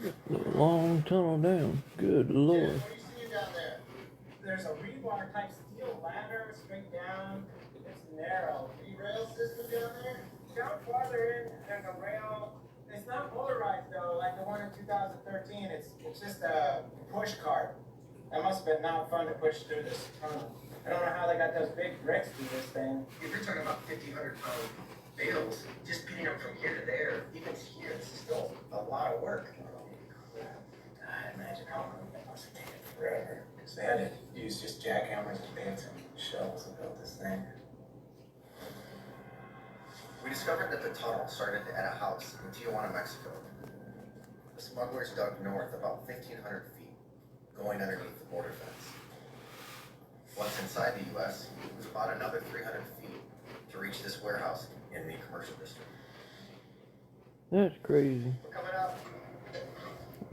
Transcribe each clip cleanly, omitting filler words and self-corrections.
A long tunnel down. Good lord. What do you see down there? There's a rebar type steel ladder straight down. It's narrow. V-rail system down there. Down farther in, there's a rail. It's not motorized though, like the one in 2013. It's just a push cart. That must have been not fun to push through this tunnel. I don't know how they got those big bricks through this thing. If you're talking about 1,500-pound bales, just getting them from here to there, even to here, this is still a lot of work. I imagine how long it must have taken forever. Because they had to use just jackhammers and bits and shovels to build this thing. We discovered that the tunnel started at a house in Tijuana, Mexico. The smugglers dug north about 1,500 feet, going underneath the border fence. Once inside the U.S., it was about another 300 feet to reach this warehouse in the commercial district. That's crazy. We're coming up.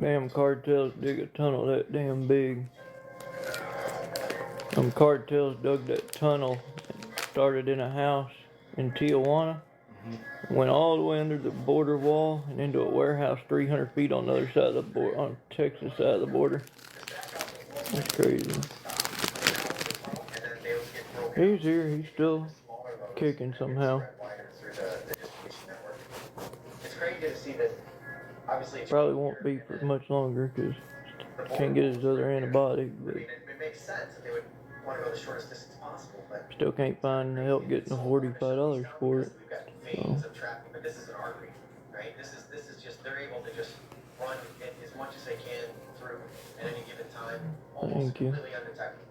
Damn cartels dig a tunnel that damn big. Them cartels dug that tunnel and started in a house in Tijuana. Went all the way under the border wall and into a warehouse 300 feet on the other side of the border, on Texas side of the border. That's crazy. He's here, he's still kicking somehow. It's crazy to see that. Obviously, Probably won't be for much longer because can't get his other antibiotic, but it makes sense that they would want to go the shortest distance possible, but still can't find the help getting the $45 for it. we've got veins of traffic, but this is an artery, right? This is just, they're able to just run it as much as they can through at any given time, almost Thank you. completely undetected.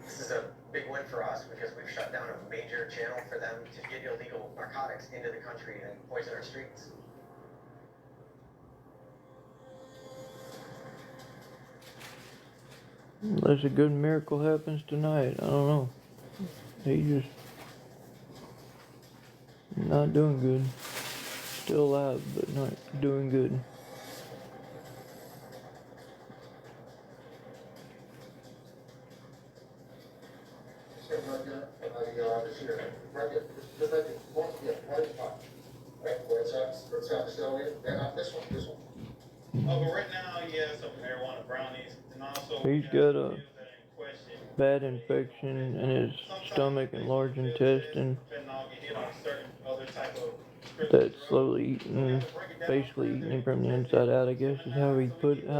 This is a big win for us because we've shut down a major channel for them to get illegal narcotics into the country and poison our streets. Unless a good miracle happens tonight, I don't know. He just not doing good. Still alive, but not doing good. Oh, but right now, yeah, some marijuana brownies, and also He's got a bad infection in his stomach and large intestine that's slowly eating, basically eating him from the inside out, I guess is how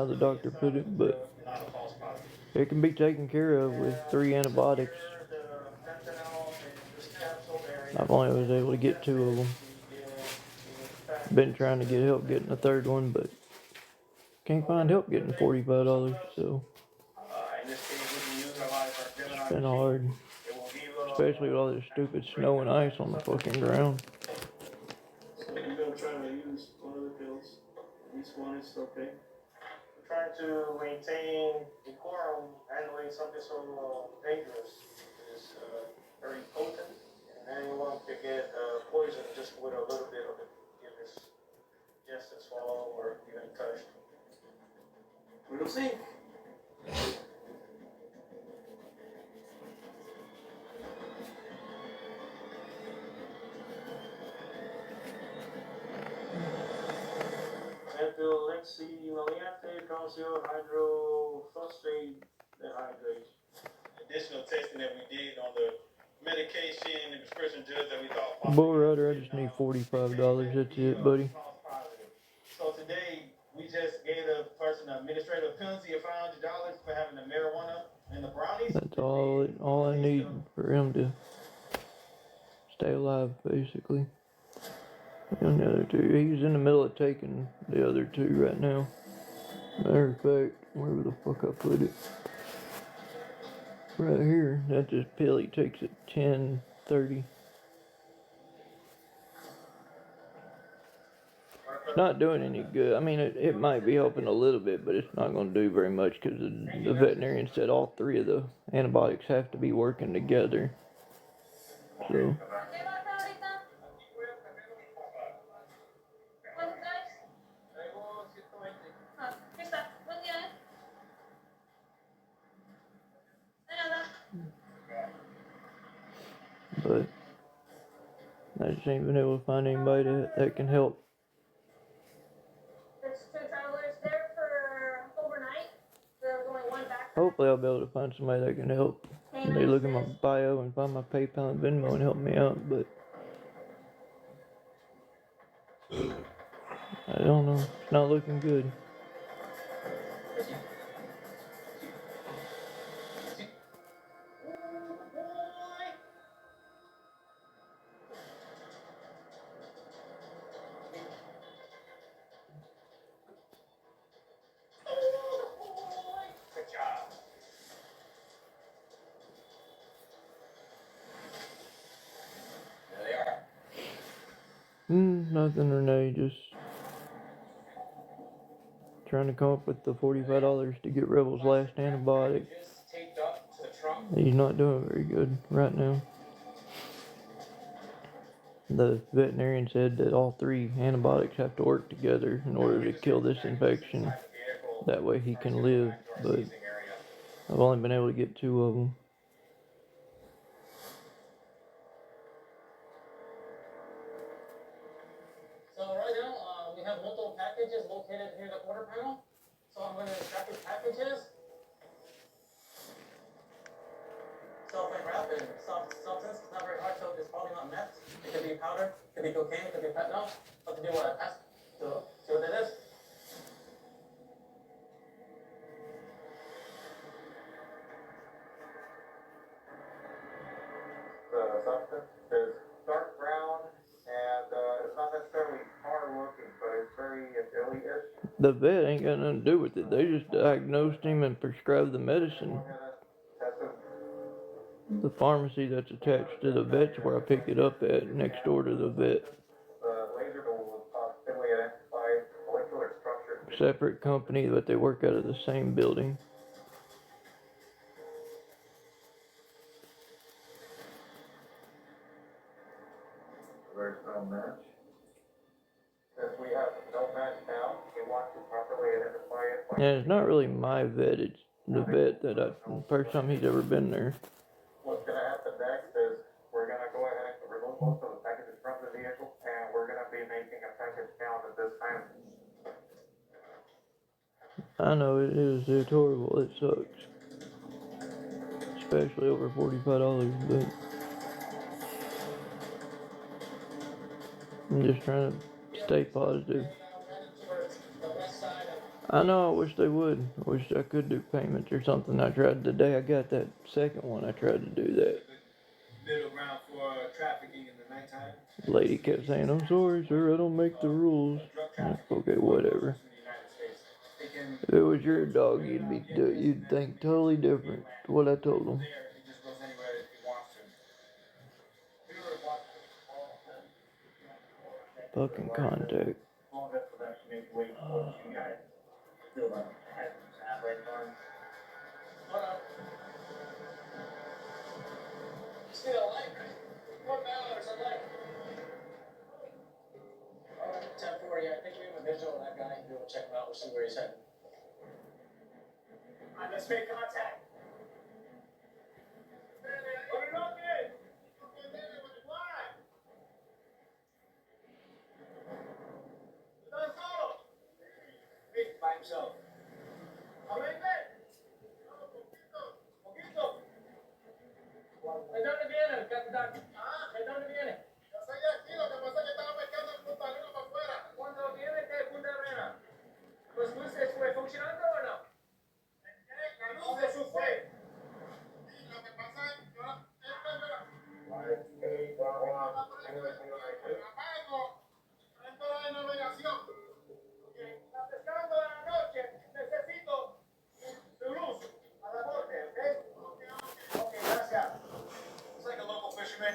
the doctor put it, but it can be taken care of with 3 antibiotics. I've only was able to get 2 of them. Been trying to get help getting a 3rd one, but can't find help getting $45, so it's been hard. Especially with all this stupid snow and ice on the fucking ground. So you're gonna try to use one of the pills. At least one is okay. We're trying to maintain decorum, handling something so dangerous is very potent, and anyone could get poisoned just with a little bit of it. Give this just a swallow or even touched. We'll see. Hydrophosphate dehydrate. Additional testing that we did on the medication and prescription drugs that we thought. Bull Rider, I just need $45. That's it, buddy. So today we just gave the person an administrative penalty of $500 for having the marijuana and the brownies. That's all I need for him to stay alive, basically. And the other 2, he's in the middle of taking the other 2 right now. Matter of fact, wherever the fuck I put it. Right here, that's his pill he takes at 10:30. It's not doing any good. I mean, it might be helping a little bit, but it's not going to do very much because the veterinarian said all 3 of the antibiotics have to be working together. So. But I just ain't been able to find anybody that can help. There's 2 travelers there. hopefully I'll be able to find somebody that can help. They look at my bio and find my PayPal and Venmo and help me out, but I don't know. It's not looking good. Good job. There they are. Nothing, Renee. Just trying to come up with the $45 to get Rebel's last antibiotic. Just taped up to the trunk. He's not doing very good right now. The veterinarian said that all 3 antibiotics have to work together in order to kill this infection. That way he can live, but I've only been able to get 2 of them. So right now, we have multiple packages located near the quarter panel. So I'm going to extract these packages. Cellophane wrap and soft substance. It's not very hard, so it's probably not meth. It could be powder, it could be cocaine, it could be fentanyl. What to do what I passed. So see what that is? The substance is dark brown and it's not necessarily hard looking, but it's very jelly-ish. The vet ain't got nothing to do with it. They just diagnosed him and prescribed the medicine. The pharmacy that's attached to the vet's where I picked it up at, next door to the vet. The laser tool will possibly identify molecular structure. Separate company, but they work out of the same building. There's no match. Since we have no match now, we want to properly identify it. And it's not really my vet, it's the vet that the first time he's ever been there. What's going to happen next is we're going to go ahead and remove most of the packages from the vehicle, and we're going to be making a package count at this time. I know it is, it's horrible, it sucks. Especially over $45, but I'm just trying to stay positive. I know, I wish they would. I wish I could do payments or something. I tried the day I got that second one, I tried to do that. Middle ground for trafficking in the nighttime. The lady kept saying, "I'm sorry, sir, I don't make the rules." Like, okay, whatever. If it was your dog, you'd think totally different to what I told them. Fucking contact. Still alive, right? $4 alive. 1040, I think we have a visual of that guy. We'll check him out. We'll see where he's heading. Let's make contact. By himself. ¿De dónde viene, capitán? ¿De dónde viene? Yo soy de aquí, lo que pasa es que estaba pescando en Punta Arena para afuera. ¿Cuándo viene de Punta Arena? ¿Los luces fue funcionando o no? No se sufre. Sí, lo que pasa es que ahora... Apago, frente a la navegación. Está pescando de la noche, necesito su luz a la borde, ¿ok? Ok, gracias. It's like a local fisherman.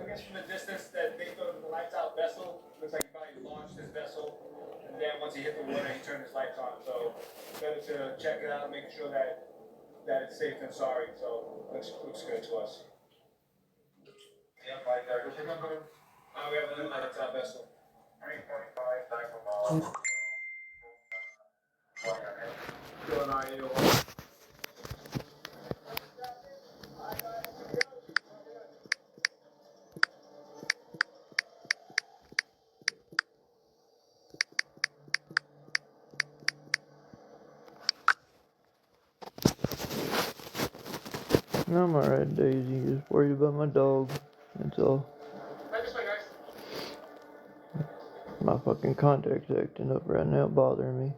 I guess from the distance that they thought of the lights out vessel. Looks like he probably launched his vessel. And then once he hit the water, he turned his lights on. So better to check it out, make sure that it's safe and sorry. So looks good to us. Yeah, right there. We have another lights out vessel. 345 miles. Still not AOR. I'm alright, Daisy. Just worried about my dog. That's all. Right this way, guys. My fucking contact's acting up right now, bothering me.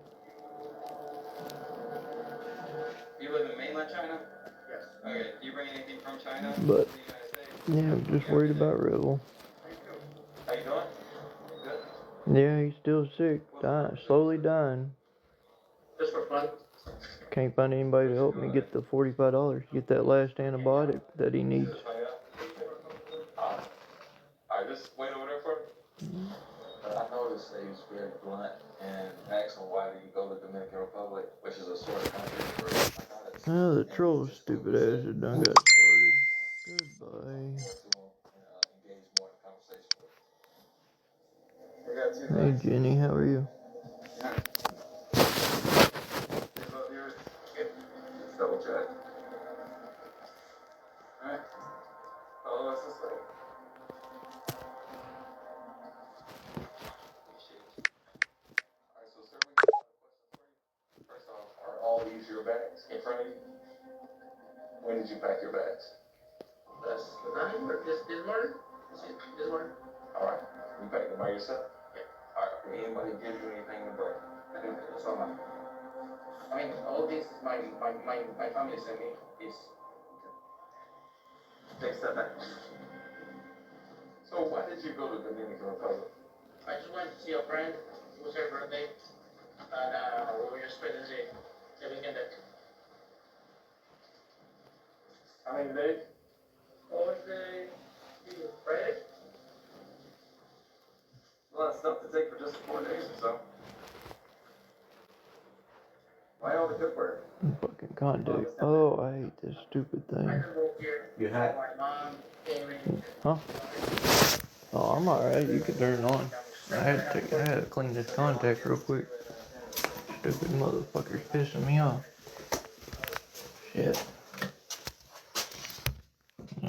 You live in mainland China? Yes. Okay. Do you bring anything from China But, to the United States? yeah, I'm just worried about Rebel. How you doing? Good. Yeah, he's still sick. Dying, slowly dying. Just for fun. Can't find anybody to help me get the $45. Get that last antibiotic that he needs. Alright, just wait over there for me. I noticed that he was very blunt and asked him why did he go to the Dominican Republic, which is a sort of country for narcotics. Oh, the troll stupid ass had done got started. Goodbye. Engage more in conversation with. Hey Jenny, how are you? Just double check. Alright. Oh, what's this like? Alright, so sir, we got a lot of questions for you. First off, are all these your bags in front of you? When did you pack your bags? That's the nine, or this morning? This morning? Alright. You packed them by yourself? Yeah. Alright. Did anybody give you anything to bring? I think that's all mine. I mean, all this is my family sent me. Is Take a step back. So why did you go to the Dominican Republic? I just went to see a friend. It was her birthday, and we were just spending the weekend there. How many days? What was the Friday? A lot of stuff to take for just 4 days or so. Why all the good work? Fucking contact. Oh, I hate this stupid I thing. could go here. You had. My mom came in. Huh? Oh, I'm alright. You can turn it on. I had to clean this contact real quick. Stupid motherfucker's pissing me off. Shit.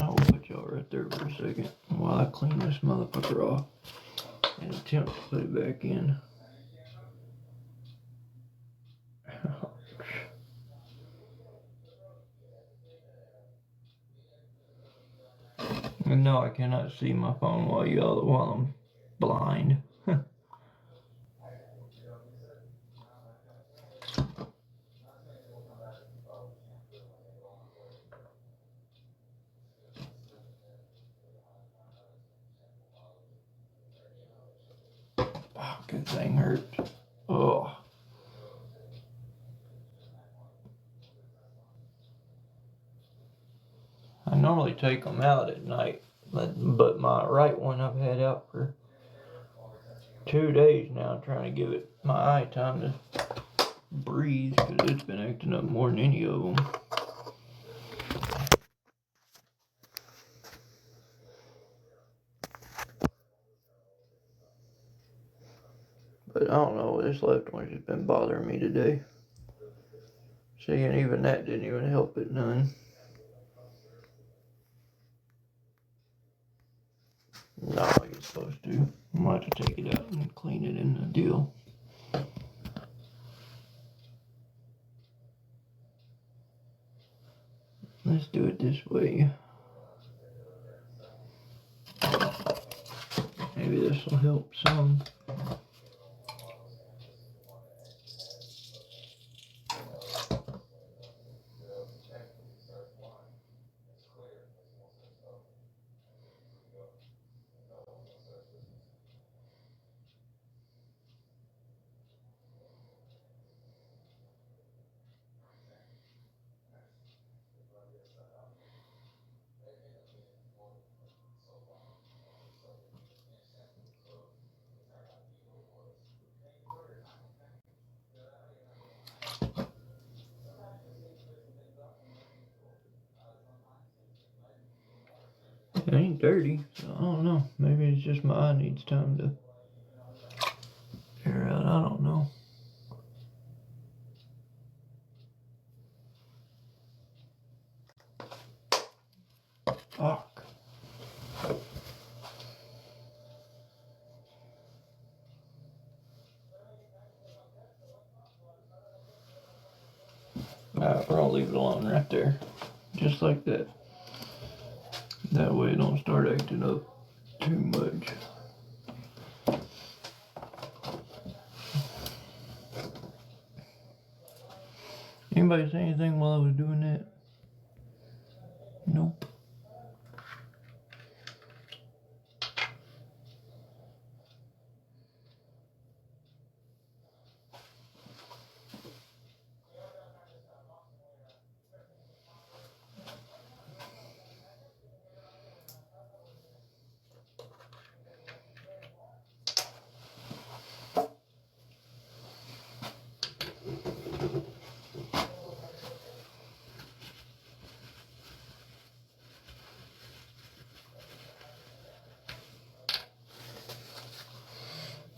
I'll put y'all right there for a second while I clean this motherfucker off and attempt to put it back in. And no, I cannot see my phone while I'm blind. Oh, good thing hurts. Oh. I normally take them out at night, but my right one I've had out for 2 days now, trying to give it my eye time to breathe because it's been acting up more than any of them. But I don't know, this left one's just been bothering me today. See, and even that didn't even help it none. Not like it's supposed to. I'm gonna have to take it out and clean it in the deal. Let's do it this way. Maybe this will help some. It ain't dirty, so I don't know. Maybe it's just my eye needs time to air out. I don't know. Fuck. Alright, we're gonna leave it alone right there. Just like that. That way it don't start acting up too much. Anybody say anything while I was doing that? Nope.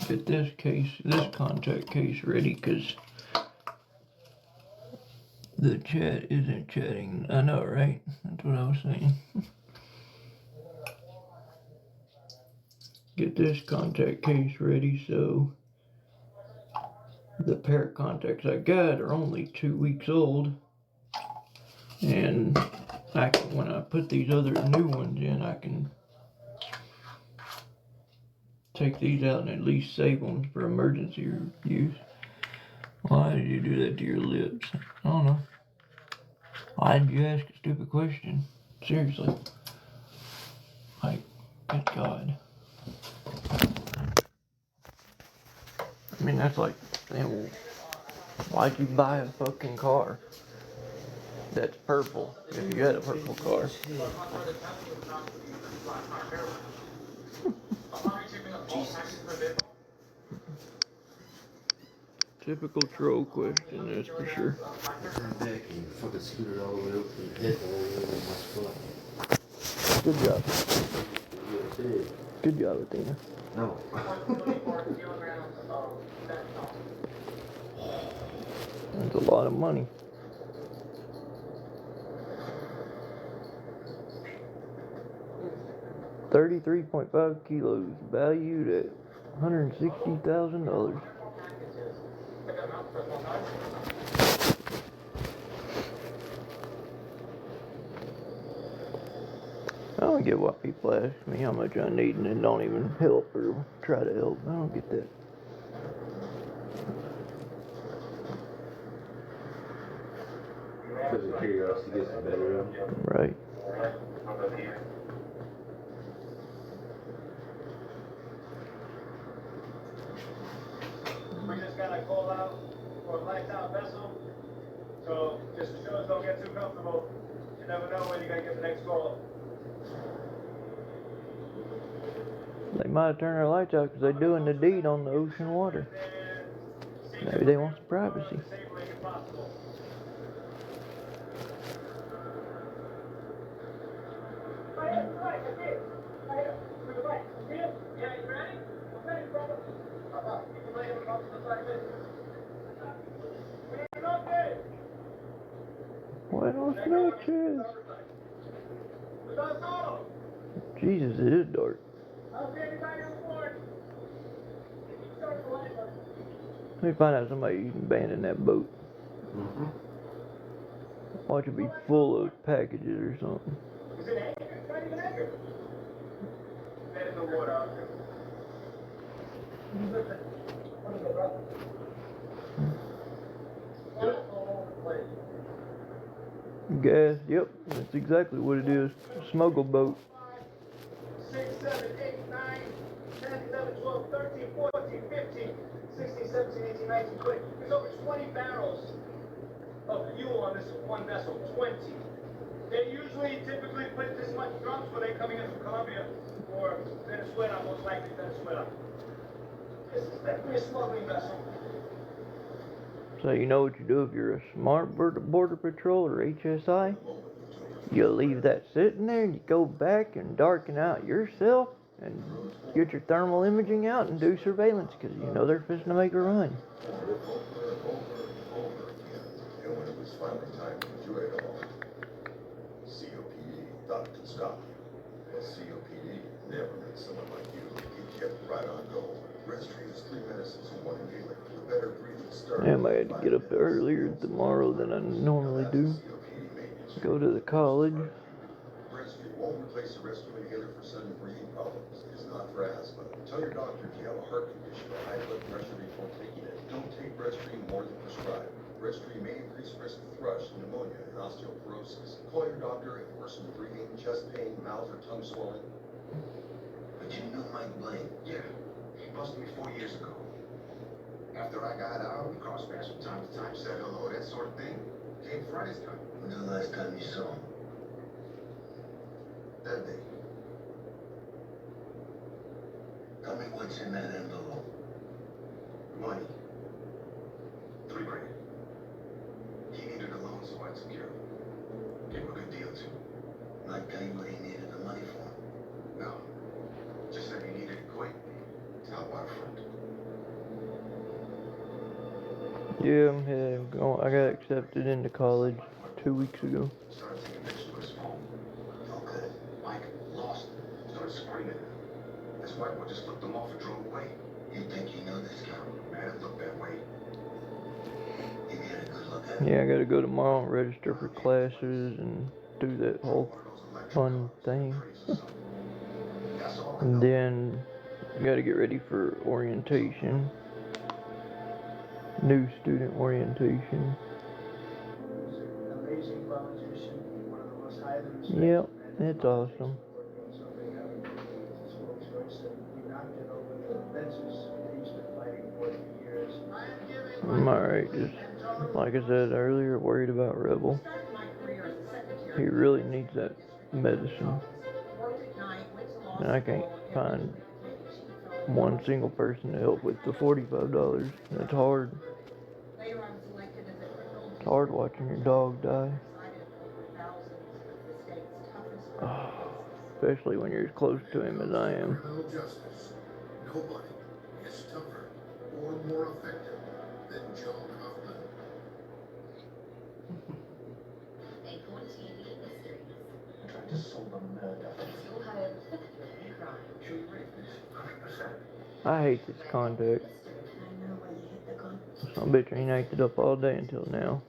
Get this contact case ready, because the chat isn't chatting. I know, right? That's what I was saying. Get this contact case ready so the pair of contacts I got are only 2 weeks old, and when I put these other new ones in, I can take these out and at least save them for emergency use. Why did you do that to your lips? I don't know. Why did you ask a stupid question? Seriously. Like, good God. I mean, that's like saying, well, why'd you buy a fucking car that's purple if you had a purple car? Typical troll question, that's for sure. Good job. Good job, Athena. No. That's a lot of money. $33.5 kilos, valued at $160,000. I don't get why people ask me how much I need and then don't even help or try to help. I don't get that. Because the curiosity gets the better of you. Right. We just got a call out for a lifetime vessel. So just as sure as don't get too comfortable. You never know when you're going to get the next call. They might have turned their lights out because they're doing the deed on the ocean water. Maybe they want some privacy. Buenos noches. Jesus, it is dark. Let me find out somebody abandoned that boat. Watch it be full of packages or something. Gas, yep, that's exactly what it is. Smuggle boat. 6, 7, 8, 9, 10, 11, 12, 13, 14, 15, 16, 17, 18, 19, 20. There's over 20 barrels of fuel on this one vessel. 20. They usually typically put this much drums when they're coming in from Colombia or Venezuela, most likely Venezuela. This is definitely a smuggling vessel. So you know what you do if you're a smart border patrol or HSI? You leave that sitting there and you go back and darken out yourself and get your thermal imaging out and do surveillance because you know they're fixing to make a run. And when it was finally time to enjoy it all, COPD thought to stop you. And COPD never met someone like you. You kept right on going. Rest trees, 3 medicines, and 1 inhaler. The better breathing start. Damn, I had to get up earlier tomorrow than I normally do. COPD maintenance go to the college. Breastfeed won't replace the rescue inhaler for sudden breathing problems. It's not for asthma. Tell your doctor if you have a heart condition or high blood pressure before taking it. Don't take Breastfeed more than prescribed. Breastfeed may increase risk of thrush, pneumonia, and osteoporosis. Call your doctor if worsened breathing, chest pain, mouth or tongue swelling. But you knew Mike Blaine? Yeah. He busted me 4 years ago. After I got out, we crossed paths from time to time, said hello, that sort of thing. Came Friday's time. When the last time you saw him? That day. Tell me what's in that envelope. Money. 3 grand. He needed a loan, so I took care of him. Gave him a good deal, too. Not tell you what he needed the money for? No. Just said he needed it quick to help out a friend. Yeah, I got accepted into college 2 weeks ago. Started taking pictures with his phone. Okay. Mike lost it. Started screaming. His wife would just flipped him off and drove away. You think you know this guy? Man, it looked that way. You get a good look at him. Yeah, I gotta go tomorrow and register for classes and do that whole fun thing. And then gotta get ready for orientation. New student orientation. Amazing politician, one of the most highly respected. Yep, it's awesome. I'm alright, just like I said earlier, worried about Rebel. He really needs that medicine. And I can't find one single person to help with the $45. That's hard. It's hard watching your dog die. Especially when you're as close to him as I am. Criminal justice. Nobody is tougher or more effective than Joe Kaufman. Tried to solve a murder. I hate this contact. Some bitch ain't acted up all day until now.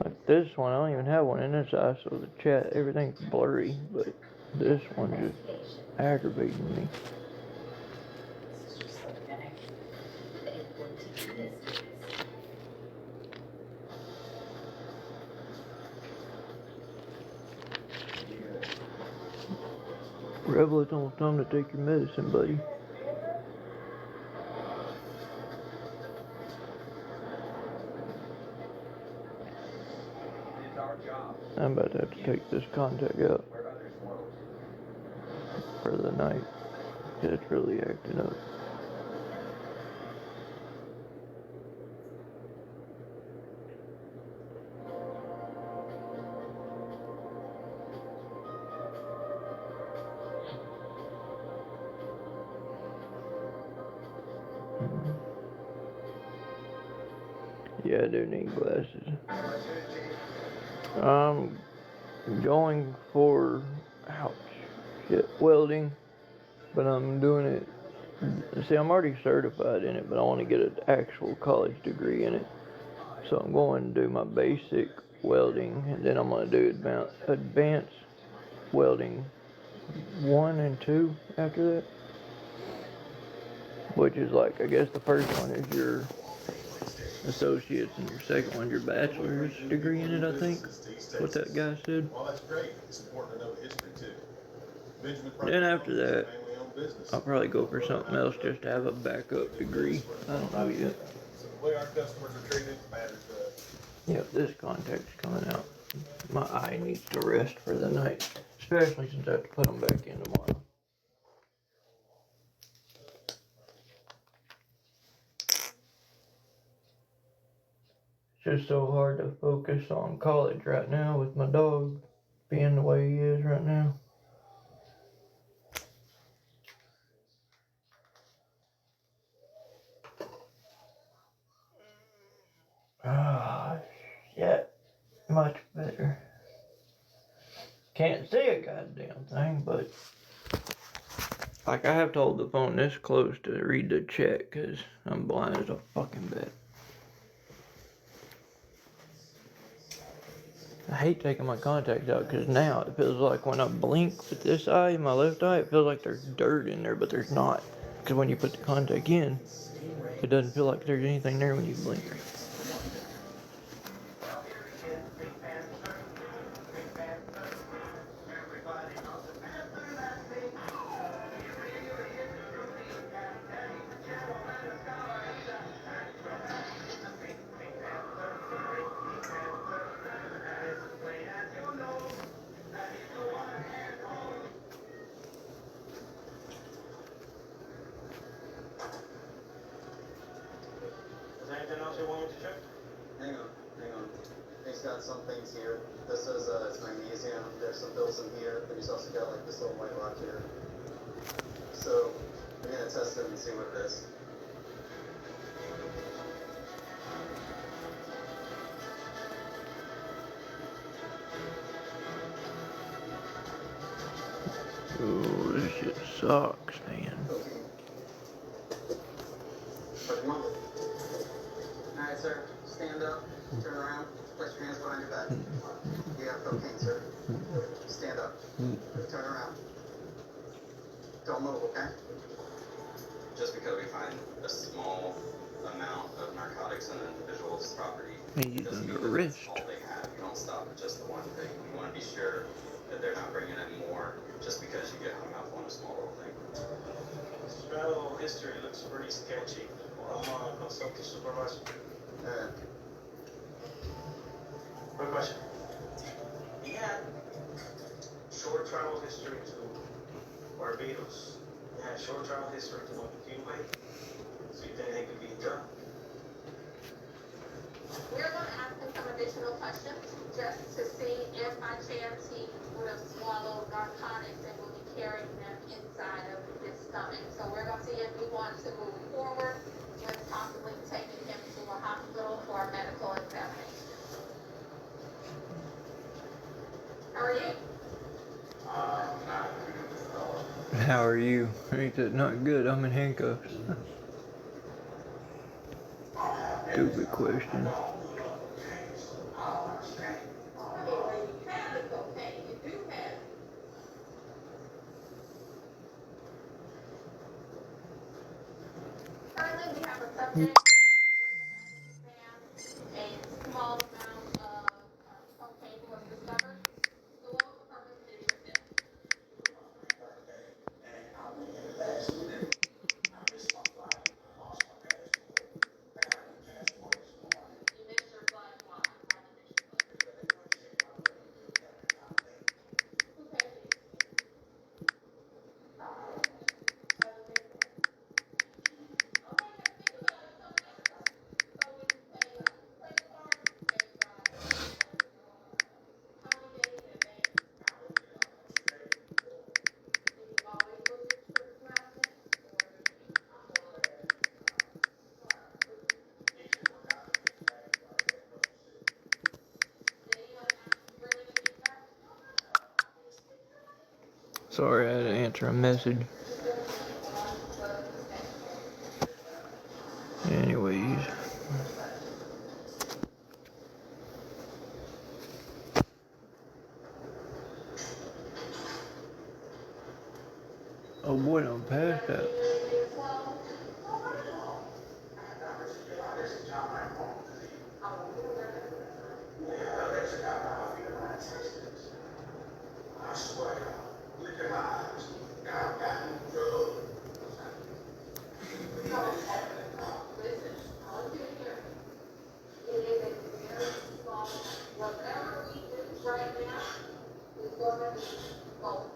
Like this one, I don't even have one in this eye, so the chat, everything's blurry, but this one's just aggravating me. Rebel, it's almost time to take your medicine, buddy. I'm about to have to take this contact out for the night. It's really acting up. Yeah, I do need glasses. I'm going for, welding, but I'm doing it, see, I'm already certified in it, but I want to get an actual college degree in it. So I'm going to do my basic welding, and then I'm going to do advanced welding 1 and 2 after that. Which is like, I guess the first one is your associate's and your second one your bachelor's degree in it, I think. That's what that guy said. Well, that's great. It's important to know history too. Then after that, I'll probably go for something else just to have a backup degree. I don't know yet. So the way our customers are treated matters to us. Yep, this contact's coming out. My eye needs to rest for the night, especially since I have to put them back in tomorrow. It's just so hard to focus on college right now with my dog being the way he is right now. Ah, shit. Much better. Can't see a goddamn thing, but like I have to hold the phone this close to read the chat because I'm blind as a fucking bat. I hate taking my contacts out because now it feels like when I blink with this eye, my left eye, it feels like there's dirt in there, but there's not. Because when you put the contact in, it doesn't feel like there's anything there when you blink. Is there anything else you want me to check? Hang on. He's got some things here. This is it's magnesium. There's some bills in here, but he's also got like this little white rock here. So we're gonna test it and see what it is. Ooh, this shit sucks, man. Alright, sir. Stand up. Turn around. Place your hands behind your back. You have cocaine, sir. Stand up. Turn around. Don't move, okay? Just because we find a small amount of narcotics in an individual's property, He's under arrest. all they have. You don't stop at just the one thing. You want to be sure that they're not bringing in more just because you get hung up on a small little thing. This travel history looks pretty sketchy. I'm gonna consult the supervisor. Quick question. He had short travel history to Barbados. He had short travel history to Cuba. So you think they could be in jail? We're going to ask him some additional questions just to see if by chance he would have swallowed narcotics and will be carrying them inside of his stomach. So we're going to see if we want to move forward with possibly taking him to a hospital for a medical examination. How are you? How are you? Ain't that not good? I'm in handcuffs. Stupid question. Currently, we have a subject a small amount of cocaine was discovered. So what was the purpose of your tip? You missed your flight. Why? Why did you miss your flight? Who paid you? Sorry, I had to answer a message. Anyways. Oh boy, I'm past that. I swear, look at my eyes. Down, down, road. Whatever we do right now is going to be both.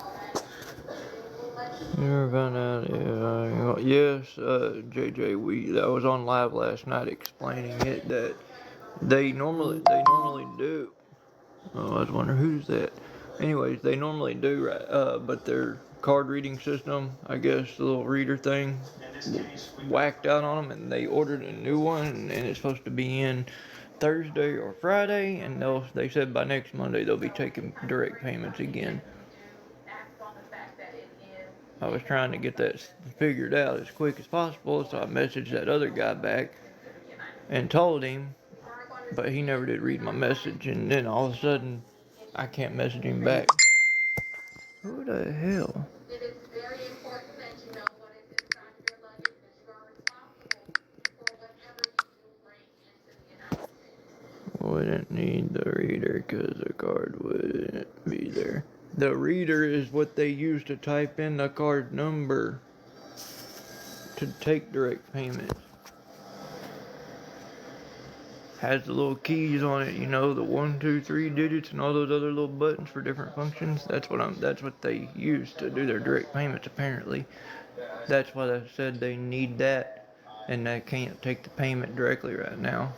Okay? Never found out. Yes, JJ, that was on live last night explaining it that they normally do. Oh, I was wondering who's that. Anyways, they normally do, right? But their card reading system, I guess, the little reader thing, whacked out on them, and they ordered a new one, and it's supposed to be in Thursday or Friday, and they said by next Monday they'll be taking direct payments again. I was trying to get that figured out as quick as possible, so I messaged that other guy back and told him but he never did read my message, and then all of a sudden, I can't message him back. Who the hell? It is very important that you know what is inside of your luggage, that you are responsible for whatever you do bring into the United States. Wouldn't need the reader because the card wouldn't be there. The reader is what they use to type in the card number to take direct payments. Has the little keys on it, you know, the 1, 2, 3 digits and all those other little buttons for different functions. That's what they use to do their direct payments apparently. That's why they said they need that, and they can't take the payment directly right now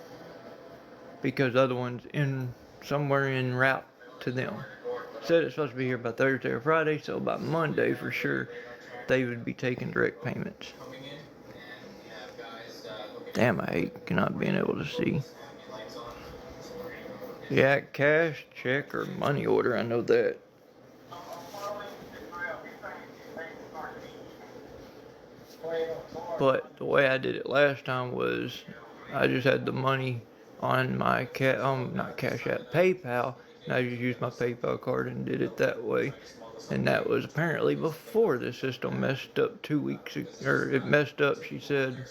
because the other one's in somewhere en route to them. Said it's supposed to be here by Thursday or Friday, so by Monday for sure they would be taking direct payments. Damn, I hate not being able to see. Yeah, cash, check, or money order, I know that. But the way I did it last time was I just had the money on my not Cash App, PayPal, and I just used my PayPal card and did it that way. And that was apparently before the system messed up 2 weeks ago, or it messed up, she said.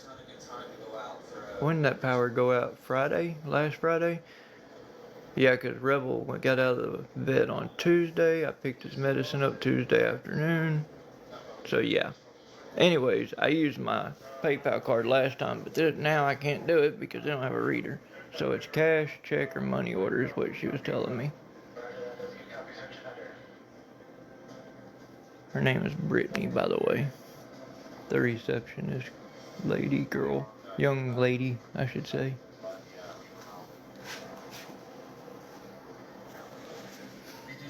When did that power go out? Friday? Last Friday? Yeah, because Rebel got out of the vet on Tuesday. I picked his medicine up Tuesday afternoon. So yeah. Anyways, I used my PayPal card last time, but now I can't do it because they don't have a reader. So it's cash, check, or money order is what she was telling me. Her name is Brittany, by the way. The receptionist lady, girl, young lady, I should say.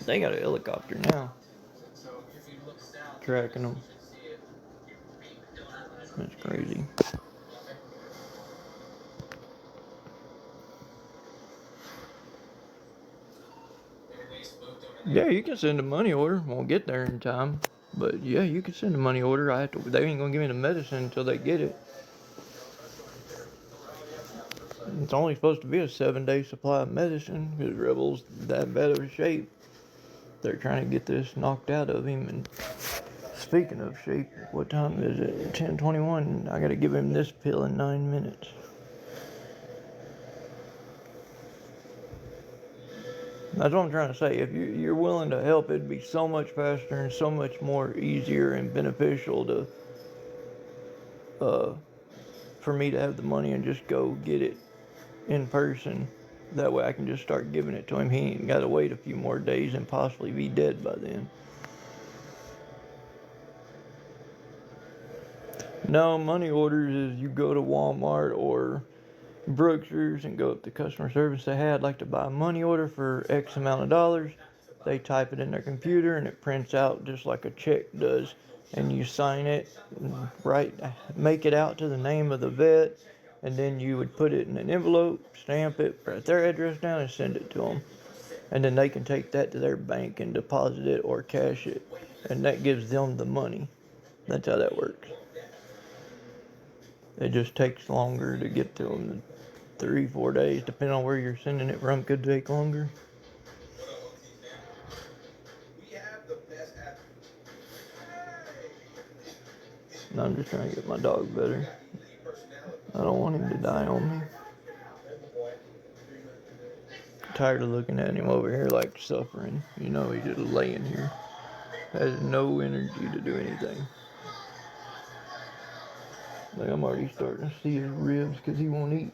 They got a helicopter now, tracking them. That's crazy. Yeah, you can send a money order. Won't get there in time, but yeah, you can send a money order. They ain't gonna give me the medicine until they get it. It's only supposed to be a 7-day supply of medicine because Rebel's that bad of a shape. They're trying to get this knocked out of him. And speaking of shape, what time is it? 10:21. I gotta give him this pill in 9 minutes. That's what I'm trying to say. If you're willing to help, it'd be so much faster and so much more easier and beneficial to for me to have the money and just go get it in person. That way I can just start giving it to him. He ain't got to wait a few more days and possibly be dead by then. No, money orders is you go to Walmart or Brooks's and go up to customer service. Say, hey, I'd like to buy a money order for X amount of dollars. They type it in their computer and it prints out just like a check does. And you sign it, make it out to the name of the vet, and then you would put it in an envelope, stamp it, write their address down, and send it to them. And then they can take that to their bank and deposit it or cash it. And that gives them the money. That's how that works. It just takes longer to get to them. 3-4 days, depending on where you're sending it from, could take longer. And I'm just trying to get my dog better. I don't want him to die on me. I'm tired of looking at him over here like suffering. You know, he's just laying here. Has no energy to do anything. Like I'm already starting to see his ribs because he won't eat.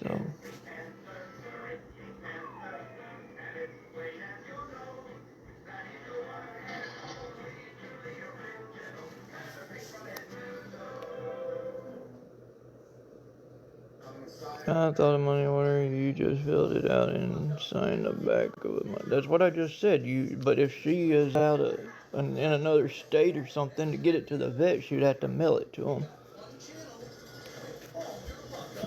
So. I thought a money order, you just filled it out and signed the back of it. That's what I just said. But if she is out in another state or something, to get it to the vet, she'd have to mail it to him.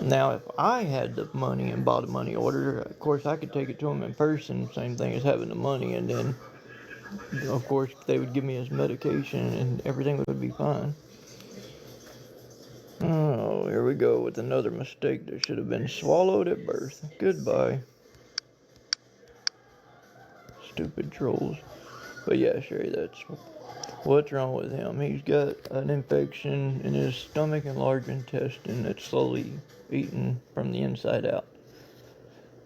Now, if I had the money and bought a money order, of course, I could take it to him in person. Same thing as having the money, and then, of course, they would give me his medication and everything would be fine. Oh, There we go with another mistake that should have been swallowed at birth. Goodbye. Stupid trolls. But yeah, Sherry, that's what's wrong with him. He's got an infection in his stomach and large intestine that's slowly eating from the inside out.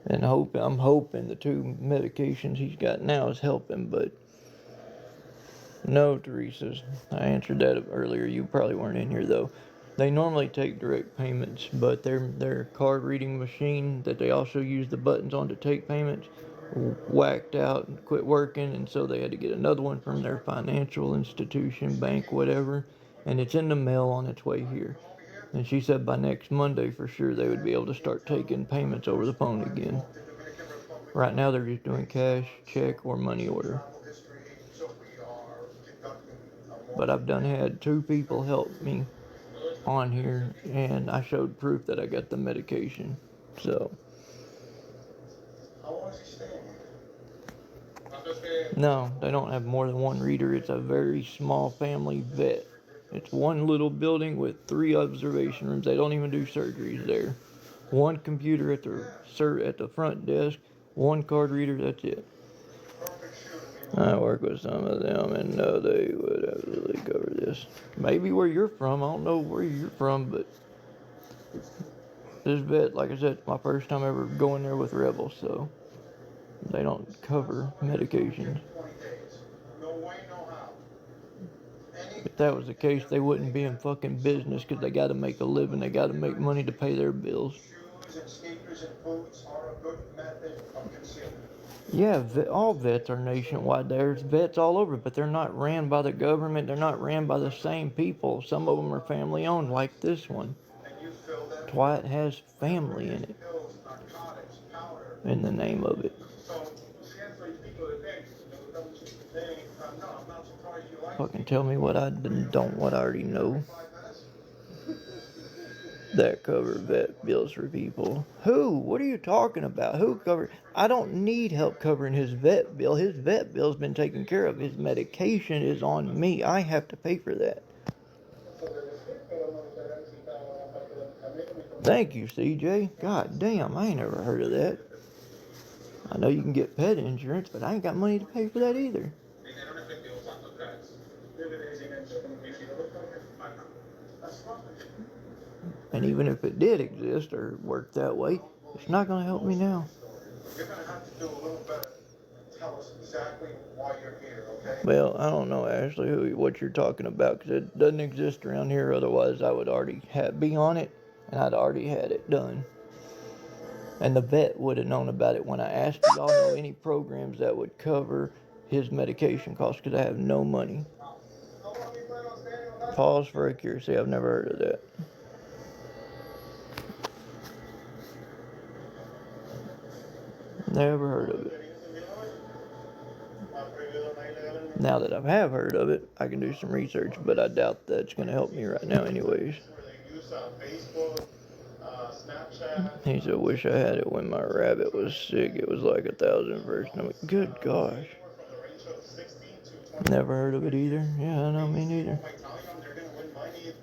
And I'm hoping the 2 medications he's got now is helping, but no, Teresa's. I answered that earlier. You probably weren't in here though. They normally take direct payments, but their card reading machine that they also use the buttons on to take payments whacked out and quit working, and so they had to get another one from their financial institution, bank, whatever, and it's in the mail on its way here. And she said by next Monday for sure they would be able to start taking payments over the phone again. Right now they're just doing cash, check, or money order. But I've had 2 people help me on here, and I showed proof that I got the medication. So How long is he staying here? no, they don't have more than 1 reader. It's a very small family vet. It's one little building with 3 observation rooms. They don't even do surgeries there. 1 computer at the front desk, 1 card reader, that's it. I work with some of them and know they would absolutely cover this. Maybe where you're from, I don't know where you're from, but this vet, like I said, it's my first time ever going there with Rebel, so they don't cover medications. If that was the case, they wouldn't be in fucking business because they gotta make a living, they gotta make money to pay their bills. Shoes and sneakers and boots are a good method of concealment. Yeah, all vets are nationwide. There's vets all over, but they're not ran by the government. They're not ran by the same people. Some of them are family owned, like this one. That's why it has family in it, in the name of it. Fucking tell me what I don't, what I already know. That cover vet bills for people. Who? What are you talking about? Who covered? I don't need help covering his vet bill. His vet bill's been taken care of. His medication is on me. I have to pay for that. Thank you, CJ. God damn, I ain't never heard of that. I know you can get pet insurance, but I ain't got money to pay for that either. And even if it did exist or work that way, it's not going to help me now. You're going to have to do a little better. Tell us exactly why you're here, okay? Well, I don't know, Ashley, what you're talking about, because it doesn't exist around here. Otherwise, I would already be on it, and I'd already had it done. And the vet would have known about it when I asked y'all know any programs that would cover his medication costs, because I have no money. Pause for accuracy. I've never heard of that. Never heard of it. Now that I have heard of it, I can do some research, but I doubt that's going to help me right now anyways. He said, wish I had it when my rabbit was sick. It was like 1,000 first. Good gosh. Never heard of it either. Yeah, I know, me neither.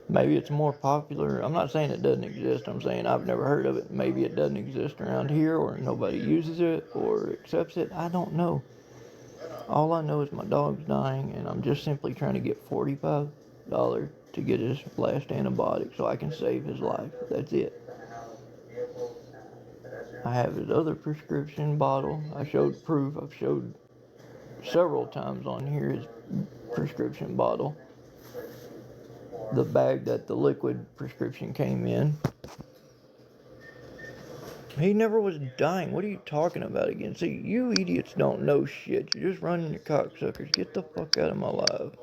Maybe it's more popular. I'm not saying it doesn't exist. I'm saying I've never heard of it. Maybe it doesn't exist around here, or nobody uses it or accepts it. I don't know. All I know is my dog's dying, and I'm just simply trying to get $45 to get his last antibiotic so I can save his life. That's it. I have his other prescription bottle. I showed proof. I've showed several times on here his prescription bottle. The bag that the liquid prescription came in. He never was dying. What are you talking about again? See, you idiots don't know shit. You're just running your cocksuckers. Get the fuck out of my life.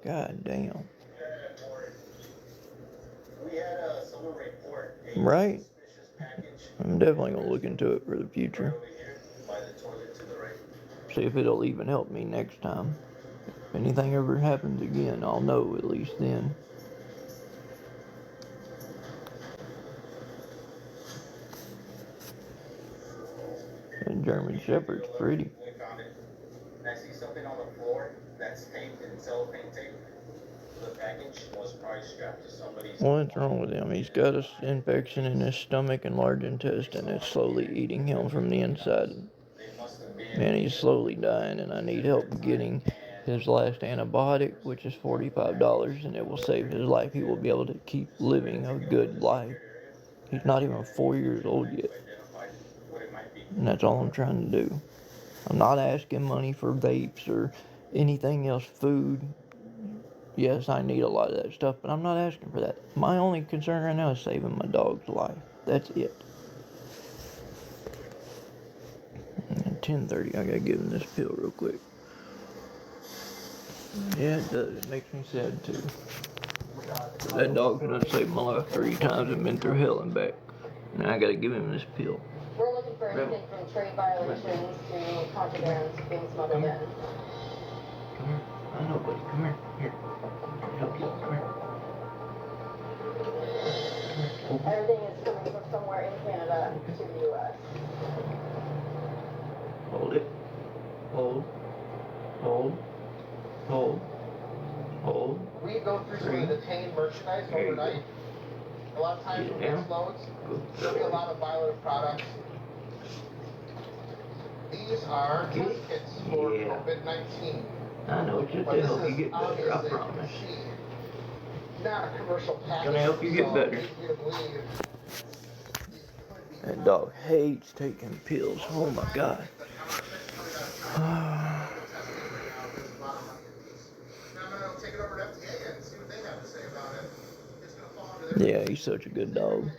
God damn. Right? I'm definitely going to look into it for the future. See if it'll even help me next time. If anything ever happens again, I'll know at least then. And German Shepherd's pretty. I see something on the floor that's taped in cellophane tape. The package was probably strapped to somebody's. What's wrong with him? He's got an infection in his stomach and large intestine that's slowly eating him from the inside. And he's slowly dying, and I need help getting his last antibiotic, which is $45, and it will save his life. He will be able to keep living a good life. He's not even 4 years old yet. And that's all I'm trying to do. I'm not asking money for vapes or anything else, food. Yes, I need a lot of that stuff, but I'm not asking for that. My only concern right now is saving my dog's life. That's it. At 10:30, I gotta give him this pill real quick. Yeah, it does. It makes me sad too. That dog could have saved my life 3 times and been through hell and back. And I gotta give him this pill. We're looking for anything from trade violations to contraband being smuggled in. Come here. I know, buddy. Come here. Here. Help you. Come here. Everything is coming from somewhere in Canada to the U.S. Hold it. Hold. Hold. Hold. Hold. We go through some of the detained merchandise overnight. A lot of times with mixed loads, there'll be a lot of violent products. These are test kits for COVID-19. I know, it's just to help you get better, I promise. Not a commercial package. Gonna help you get better. That dog hates taking pills. Oh my god. Yeah, he's such a good dog.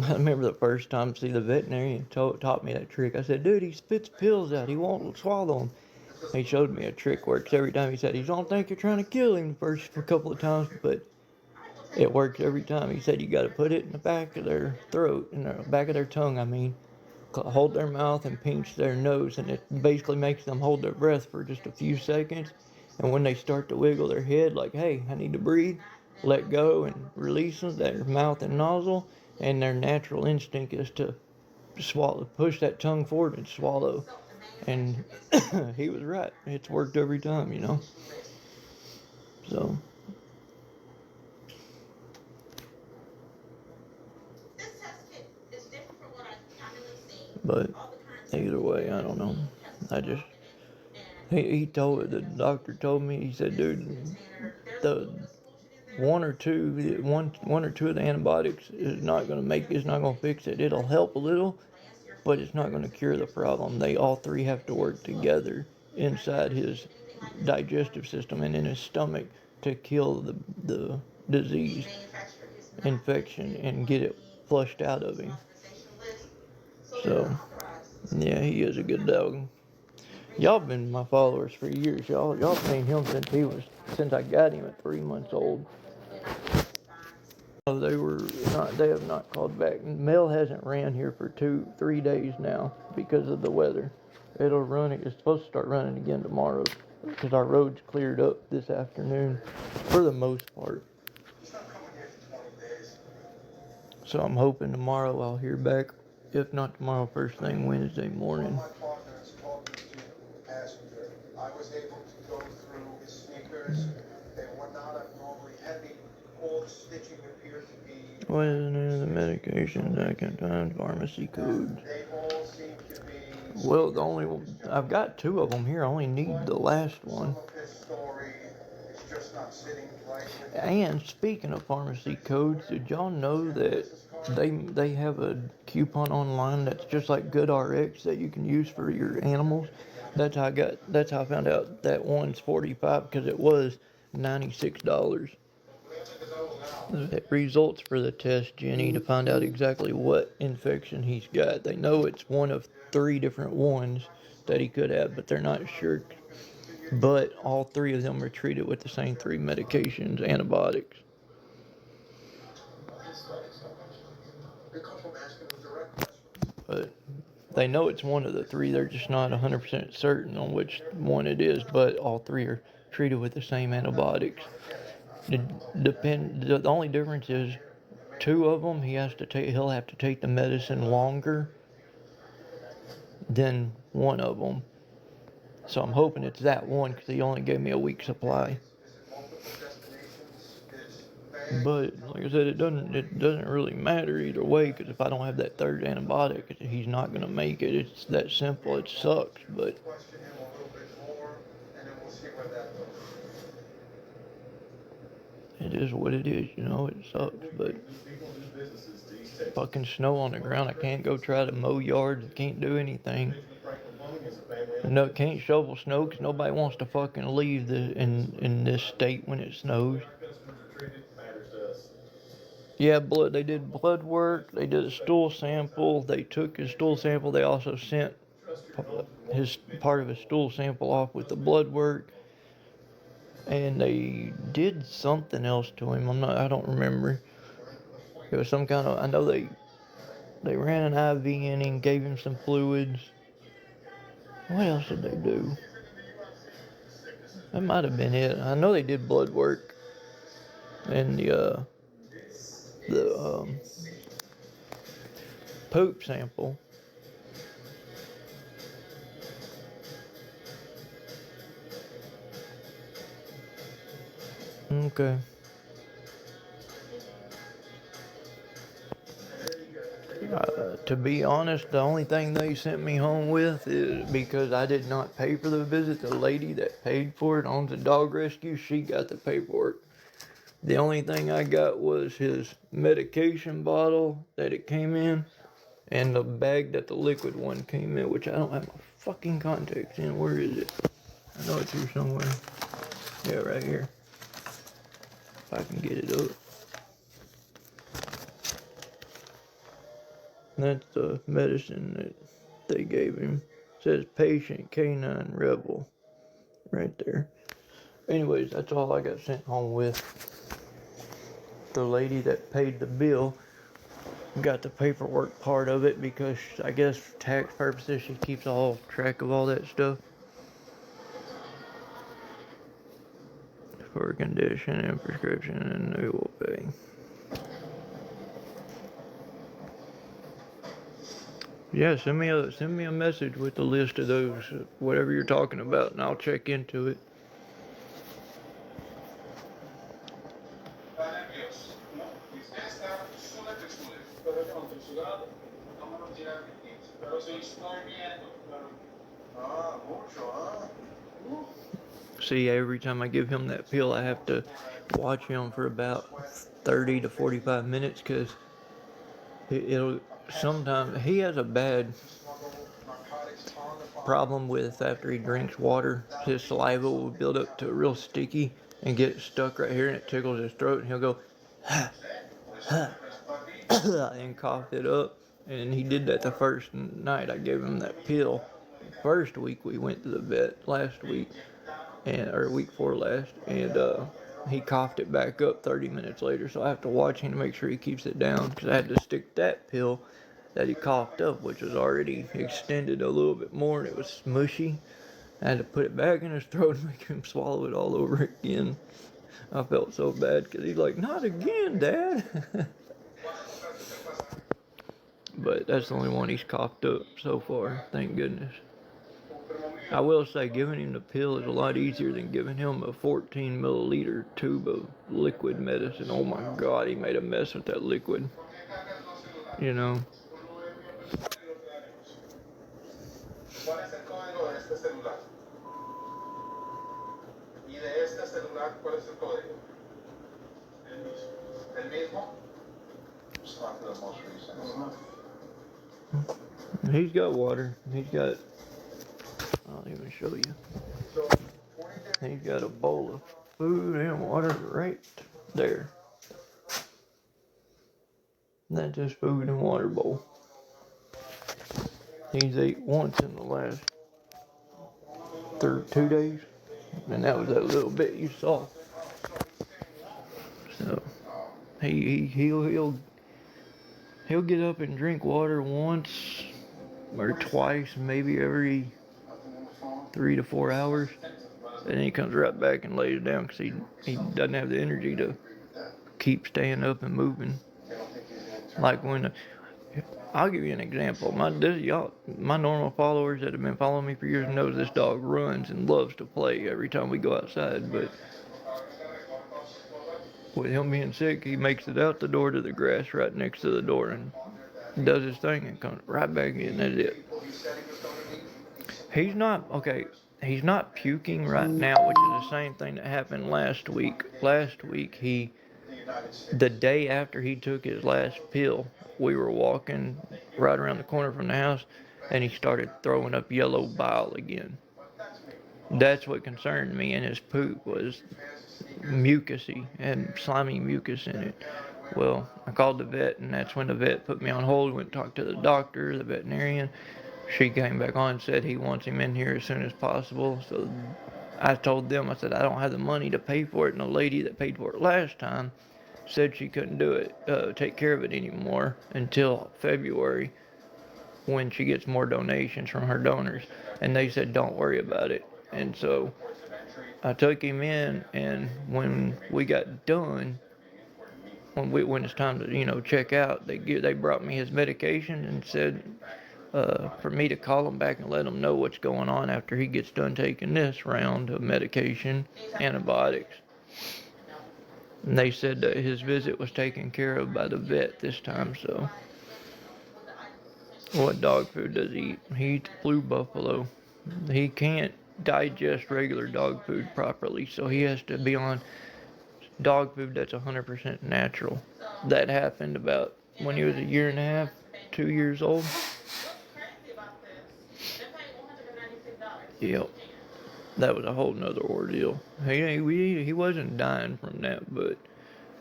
I remember the first time the veterinarian taught me that trick. I said, dude, he spits pills out. He won't swallow them. He showed me a trick works every time. He said, he don't think you're trying to kill him the first couple of times, but it works every time. He said you got to put it in the back of their throat, in the back of their tongue, I mean. Hold their mouth and pinch their nose, and it basically makes them hold their breath for just a few seconds. And when they start to wiggle their head, like, hey, I need to breathe, let go and release them, their mouth and nozzle, and their natural instinct is to swallow, push that tongue forward and swallow. And he was right. It's worked every time, you know. So. But either way, I don't know. He told, the doctor told me, he said, dude, the one or two of the antibiotics is not gonna fix it. It'll help a little, but it's not gonna cure the problem. They all 3 have to work together inside his digestive system and in his stomach to kill the disease, infection, and get it flushed out of him. So, yeah, he is a good dog. Y'all been my followers for years. Y'all seen him since I got him at 3 months old. They have not called back. Mail hasn't ran here for 3 days now because of the weather. It's supposed to start running again tomorrow because our roads cleared up this afternoon for the most part. So I'm hoping tomorrow I'll hear back. If not tomorrow, first thing Wednesday morning. I was able to go through his sneakers. They were not abnormally heavy. All the stitching appeared to be. What is the name of the medication? I can find pharmacy code. They all seem to be. Well, the only one, I've got 2 of them here. I only need the last one. Some of his story is just not sitting right with And speaking of pharmacy codes, did y'all know that they have a coupon online that's just like GoodRx that you can use for your animals? That's how I found out that one's $45 because it was $96. The results for the test, Jenny, to find out exactly what infection he's got. They know it's one of 3 different ones that he could have, but they're not sure. But all 3 of them are treated with the same 3 medications, antibiotics. But they know it's one of the 3. They're just not 100% certain on which one it is. But all 3 are treated with the same antibiotics. The only difference is 2 of them he'll have to take the medicine longer than one of them. So I'm hoping it's that one because he only gave me a week's supply. But like I said, it doesn't really matter either way, because if I don't have that third antibiotic, he's not gonna make it. It's that simple. It sucks, but Question him a little bit more, and then we'll see where that goes. it is what it is. You know, it sucks. But fucking snow on the ground. I can't go try to mow yards. I can't do anything. No, can't shovel snow because nobody wants to fucking leave in this state when it snows. Yeah, blood. They did blood work. They did a stool sample. They took his stool sample. They also sent his part of his stool sample off with the blood work. And they did something else to him. I don't remember. It was some kind of. I know they ran an IV in him, gave him some fluids. What else did they do? That might have been it. I know they did blood work and the poop sample. Okay. To be honest, the only thing they sent me home with is because I did not pay for the visit. The lady that paid for it owns a dog rescue. She got the paperwork. The only thing I got was his medication bottle that it came in, and the bag that the liquid one came in, which I don't have my fucking contacts in. Where is it? I know it's here somewhere. Yeah, right here. If I can get it up. That's the medicine that they gave him. It says Patient Canine Rebel right there. Anyways, that's all I got sent home with. The lady that paid the bill got the paperwork part of it because I guess for tax purposes she keeps all track of all that stuff. For condition and prescription, and they will pay. Yeah, send me a message with the list of those, whatever you're talking about, and I'll check into it. See, every time I give him that pill, I have to watch him for about 30 to 45 minutes because it'll sometimes, he has a bad problem with after he drinks water, his saliva will build up to real sticky and get stuck right here, and it tickles his throat, and he'll go and cough it up. And he did that the first night I gave him that pill. First week we went to the vet last week, or week before last, and he coughed it back up 30 minutes later, so I have to watch him to make sure he keeps it down, because I had to stick that pill that he coughed up, which was already extended a little bit more, and it was smushy. I had to put it back in his throat and make him swallow it all over again. I felt so bad, because he's like, not again, Dad. But that's the only one he's coughed up so far, thank goodness. I will say, giving him the pill is a lot easier than giving him a 14 milliliter tube of liquid medicine. Oh my God, he made a mess with that liquid. You know. ¿Cuál es el código de este celular? ¿Y de este celular cuál es el código? ¿El mismo? It's not the most recent. He's got water. He's got, I'll even show you. He's got a bowl of food and water right there. And that's his food and water bowl. He's ate once in the last 2 days, and that was that little bit you saw. So he'll get up and drink water once or twice, maybe every 3 to 4 hours, and then he comes right back and lays down because he doesn't have the energy to keep staying up and moving. Like when I'll give you an example. My normal followers that have been following me for years know this dog runs and loves to play every time we go outside. But with him being sick, he makes it out the door to the grass right next to the door and does his thing and comes right back in. That's it. He's not, okay, he's not puking right now, which is the same thing that happened last week. Last week, the day after he took his last pill, we were walking right around the corner from the house and he started throwing up yellow bile again. That's what concerned me, and his poop was mucusy and slimy mucus in it. Well, I called the vet, and that's when the vet put me on hold. Went and talked to the doctor, the veterinarian. She came back on and said he wants him in here as soon as possible. So I told them, I said, I don't have the money to pay for it. And the lady that paid for it last time said she couldn't do it, take care of it anymore until February when she gets more donations from her donors. And they said, don't worry about it. And so I took him in, and when we got done, when it's time to check out, they brought me his medication and said for me to call him back and let him know what's going on after he gets done taking this round of medication, antibiotics. And they said that his visit was taken care of by the vet this time. So what dog food does he eat? He eats Blue Buffalo. He can't digest regular dog food properly, so he has to be on dog food that's 100% natural. That happened about when he was a year and a half, 2 years old. Yep. That was a whole nother ordeal. He wasn't dying from that, but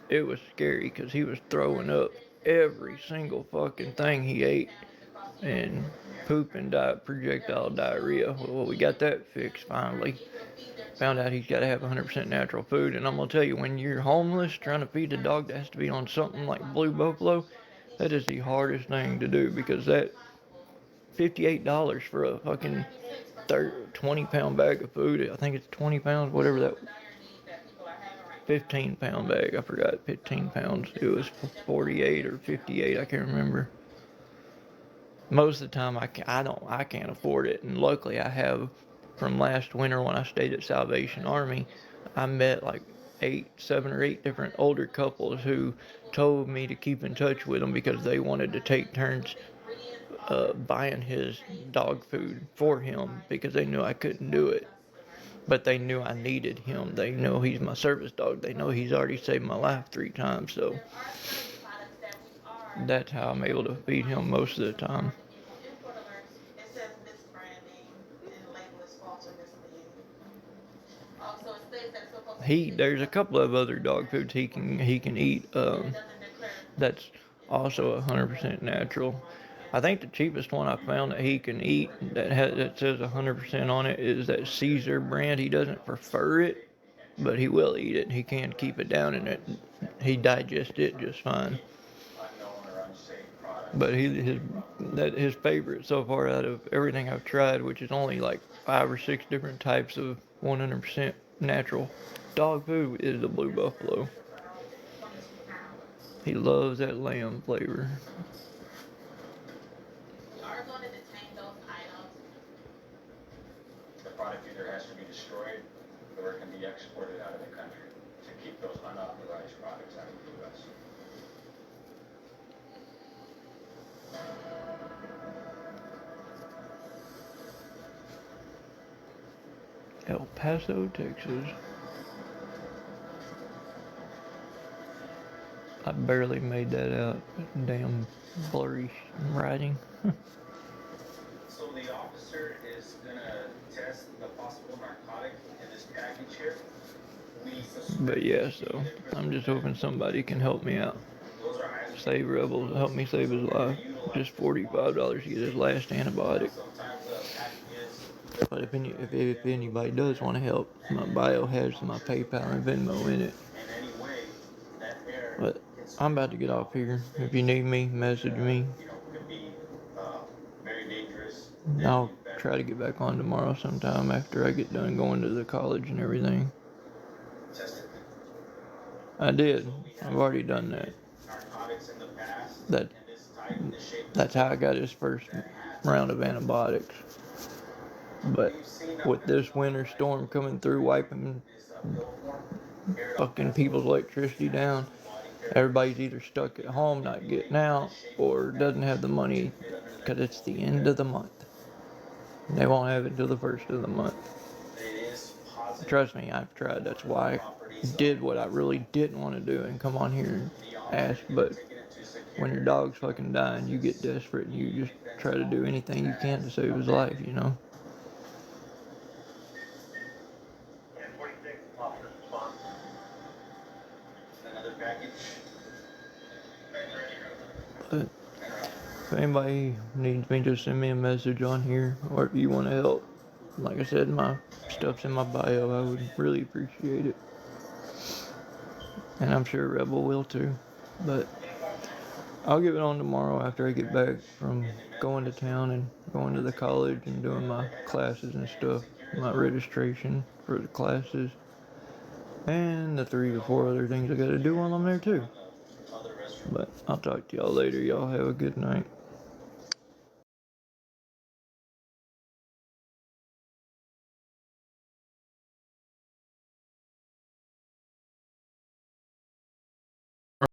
it was scary because he was throwing up every single fucking thing he ate and poop and projectile diarrhea. Well, we got that fixed finally. Found out he's got to have 100% natural food, and I'm gonna tell you, when you're homeless trying to feed a dog that has to be on something like Blue Buffalo, that is the hardest thing to do, because that $58 for a fucking 20-pound bag of food. I think it's 20 pounds, whatever that 15-pound bag. I forgot, 15 pounds. It was 48 or 58. I can't remember. Most of the time, I can't afford it, and luckily I have. From last winter when I stayed at Salvation Army, I met like 7 or 8 different older couples who told me to keep in touch with them because they wanted to take turns buying his dog food for him because they knew I couldn't do it. But they knew I needed him. They know he's my service dog. They know he's already saved my life 3 times. So that's how I'm able to feed him most of the time. There's a couple of other dog foods he can eat. That's also 100% natural. I think the cheapest one I found that he can eat that says 100% on it is that Caesar brand. He doesn't prefer it, but he will eat it. He can keep it down, and he digests it just fine. But his favorite so far out of everything I've tried, which is only like 5 or 6 different types of 100% natural dog food, is the Blue Buffalo. He loves that lamb flavor. The product either has to be destroyed or it can be exported out of the country to keep those unauthorized products out of the U.S. El Paso, Texas. I barely made that out. Damn blurry writing. So the officer is gonna test the possible narcotic in this package here. But yeah, so I'm just hoping somebody can help me out. Save Rebels, help me save his life. Just $45 to get his last antibiotic. But if anybody does want to help, my bio has my PayPal and Venmo in it. But I'm about to get off here. If you need me, message me. I'll try to get back on tomorrow sometime after I get done going to the college and everything. I did. I've already done that. That's how I got his first round of antibiotics. But with this winter storm coming through, wiping fucking people's electricity down. Everybody's either stuck at home not getting out or doesn't have the money because it's the end of the month. And they won't have it till the first of the month. Trust me, I've tried. That's why I did what I really didn't want to do and come on here and ask. But when your dog's fucking dying, you get desperate and you just try to do anything you can to save his life, you know? Another package. But if anybody needs me, just send me a message on here, or if you want to help. Like I said, my stuff's in my bio. I would really appreciate it. And I'm sure Rebel will too. But I'll get it on tomorrow after I get back from going to town and going to the college and doing my classes and stuff. My registration for the classes. And the 3 or 4 other things I gotta do while I'm there too. But I'll talk to y'all later. Y'all have a good night.